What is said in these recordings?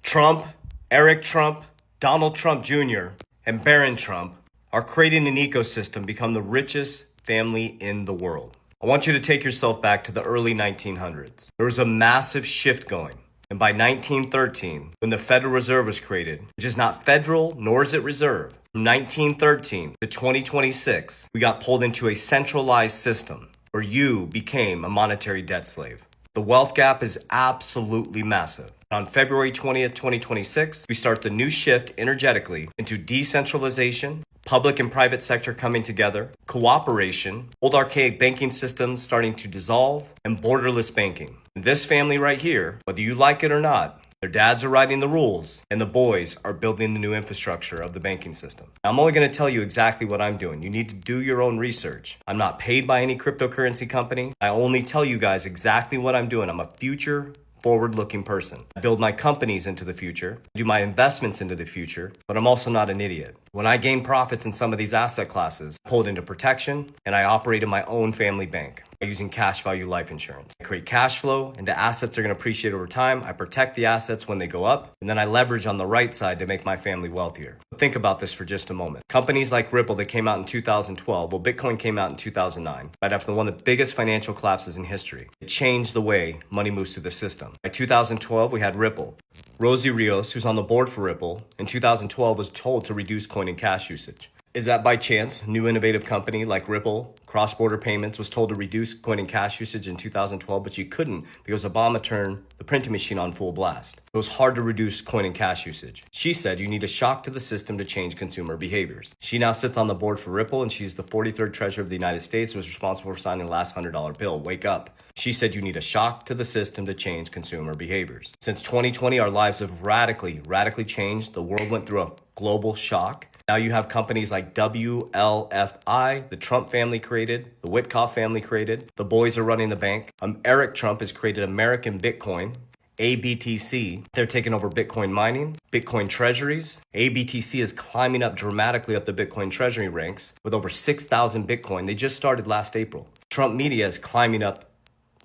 Trump, Eric Trump, Donald Trump Jr., and Barron Trump are creating an ecosystem to become the richest family in the world. I want you to take yourself back to the early 1900s. There was a massive shift going. And by 1913, when the Federal Reserve was created, which is not federal nor is it reserve, from 1913 to 2026, we got pulled into a centralized system where you became a monetary debt slave. The wealth gap is absolutely massive. On February 20th, 2026, we start the new shift energetically into decentralization, public and private sector coming together, cooperation, old archaic banking systems starting to dissolve, and borderless banking. This family right here, whether you like it or not, their dads are writing the rules, and the boys are building the new infrastructure of the banking system. Now, I'm only going to tell you exactly what I'm doing. You need to do your own research. I'm not paid by any cryptocurrency company. I only tell you guys exactly what I'm doing. I'm a future forward-looking person. I build my companies into the future, do my investments into the future, but I'm also not an idiot. When I gain profits in some of these asset classes, I pull it into protection, and I operate in my own family bank by using cash value life insurance. I create cash flow into assets that are going to appreciate over time. I protect the assets when they go up, and then I leverage on the right side to make my family wealthier. Think about this for just a moment. Companies like Ripple that came out in 2012, well, Bitcoin came out in 2009, right after one of the biggest financial collapses in history. It changed the way money moves through the system. By 2012, we had Ripple. Rosie Rios, who's on the board for Ripple, in 2012 was told to reduce coin and cash usage. Is that by chance? A new innovative company like Ripple, cross-border payments, was told to reduce coin and cash usage in 2012, but you couldn't because Obama turned the printing machine on full blast. It was hard to reduce coin and cash usage. She said you need a shock to the system to change consumer behaviors. She now sits on the board for Ripple, and she's the 43rd Treasurer of the United States, was responsible for signing the last $100 bill. Wake up. She said you need a shock to the system to change consumer behaviors. Since 2020, our lives have radically changed. The world went through a global shock. Now you have companies like WLFI, the Trump family created, the Witkoff family created, the boys are running the bank. Eric Trump has created American Bitcoin, ABTC. They're taking over Bitcoin mining, Bitcoin treasuries. ABTC is climbing up dramatically up the Bitcoin treasury ranks with over 6,000 Bitcoin. They just started last April. Trump Media is climbing up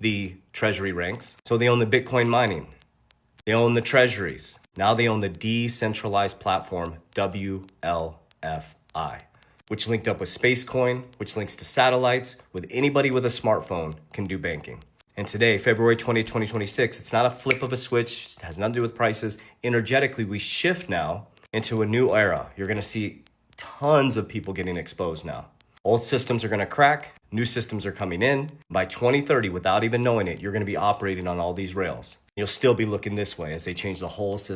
the treasury ranks. So they own the Bitcoin mining. They own the treasuries. Now they own the decentralized platform WLFI, which linked up with Spacecoin, which links to satellites, with anybody with a smartphone can do banking. And today, February 20, 2026, it's not a flip of a switch. It has nothing to do with prices. Energetically, we shift now into a new era. You're going to see tons of people getting exposed now. Old systems are going to crack. New systems are coming in. By 2030, without even knowing it, you're going to be operating on all these rails. You'll still be looking this way as they change the whole system.